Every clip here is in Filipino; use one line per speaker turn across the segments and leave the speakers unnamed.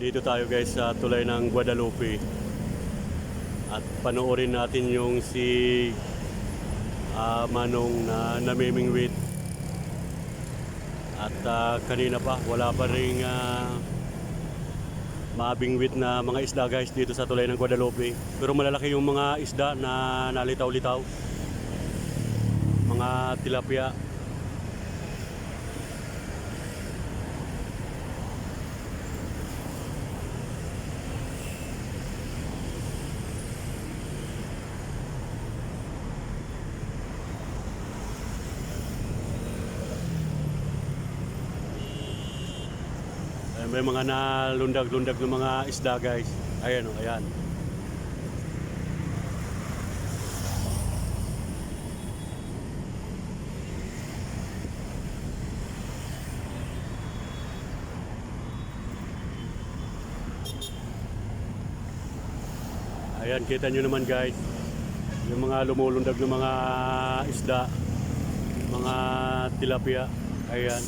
Dito tayo guys sa tulay ng Guadalupe. At panoorin natin yung si Manong na namimingwit. At kanina pa wala pa ring mabingwit na mga isda guys dito sa tulay ng Guadalupe. Pero malalaki yung mga isda na nalitaw-litaw. Mga tilapia. May mga nalundag-lundag ng mga isda guys. Ayan o, ayan. Ayan, kita nyo naman guys. Yung mga lumulundag ng mga isda. Mga tilapia. Ayan.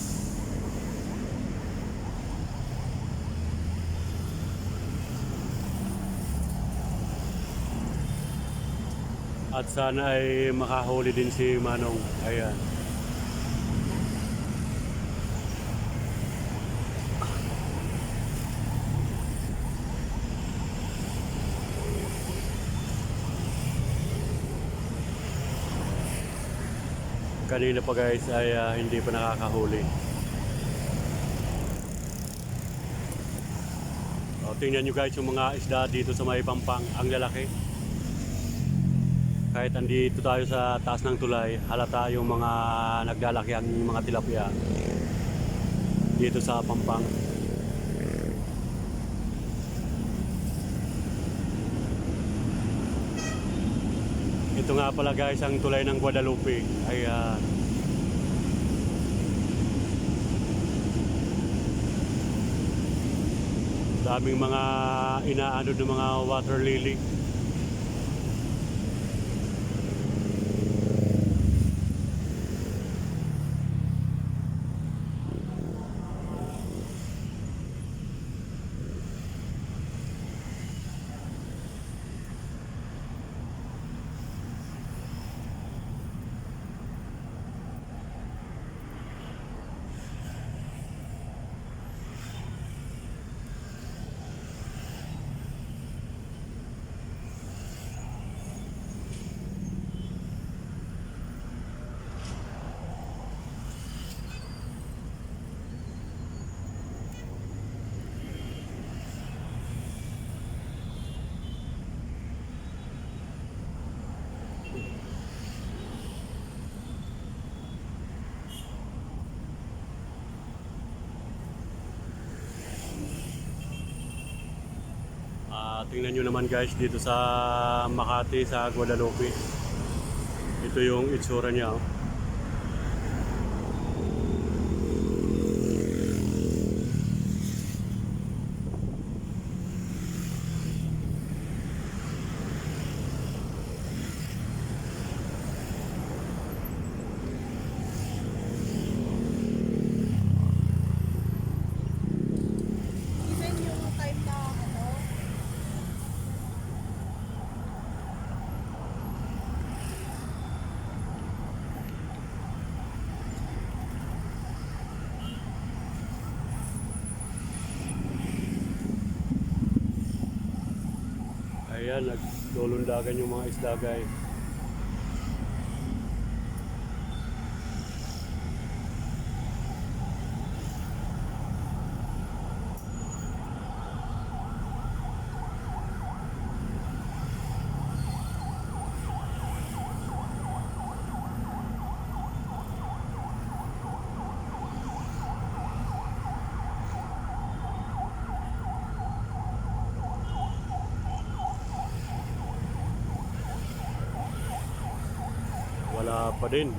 At sana ay makahuli din si Manong. Ayan. Kanina pa guys ay hindi pa nakakahuli. O, tingnan nyo guys yung mga isda dito sa may Pampang. Ang lalaki. Kahit andito tayo sa taas ng tulay, halata yung mga naglalaki ang mga tilapia dito sa Pampang. Ito nga pala guys ang tulay ng Guadalupe. Ayan. Daming mga inaano ng mga water lily. Tingnan nyo naman guys dito sa Makati, sa Guadalupe. Ito yung itsura niya.
Even yung time na
Ayan, naglulundagan yung mga isda guys.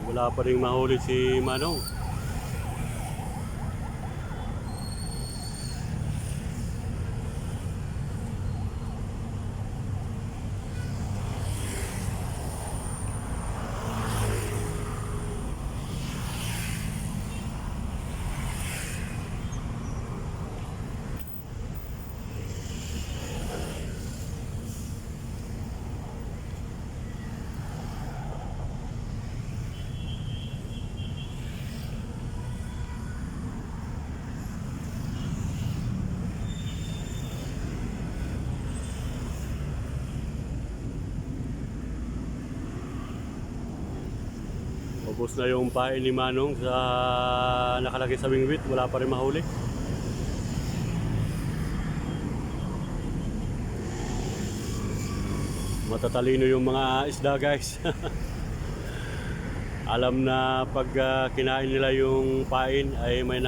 Wala pa rin mahuli si Manong. Ubos na yung pain ni Manong sa nakalagay sa wingwit, wala pa rin mahuli. Matatalino yung mga isda guys. Alam na pag kinain nila yung pain ay may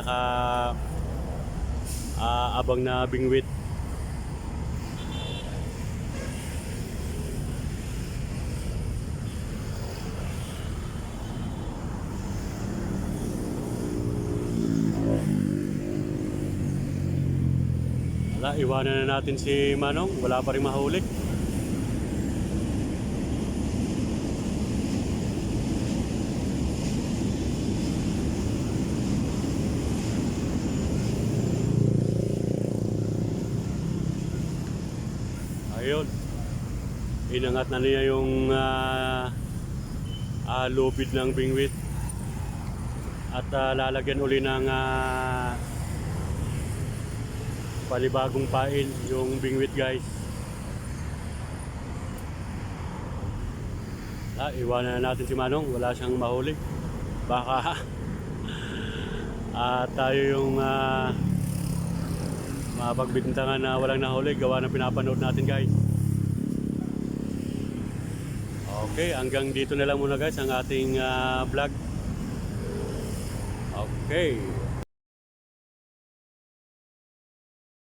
abang na bingwit. Wala, iwanan na natin si Manong, wala pa rin mahuli. Ayun, inangat na niya yung lubid ng bingwit at lalagyan uli ng panibagong pain yung bingwit guys. Iwanan na natin si Manong, wala siyang mahuli. Baka tayo yung mapagbintangan na walang nahuli gawa ng pinapanood natin guys. Okay, hanggang dito na lang muna guys ang ating vlog. Okay.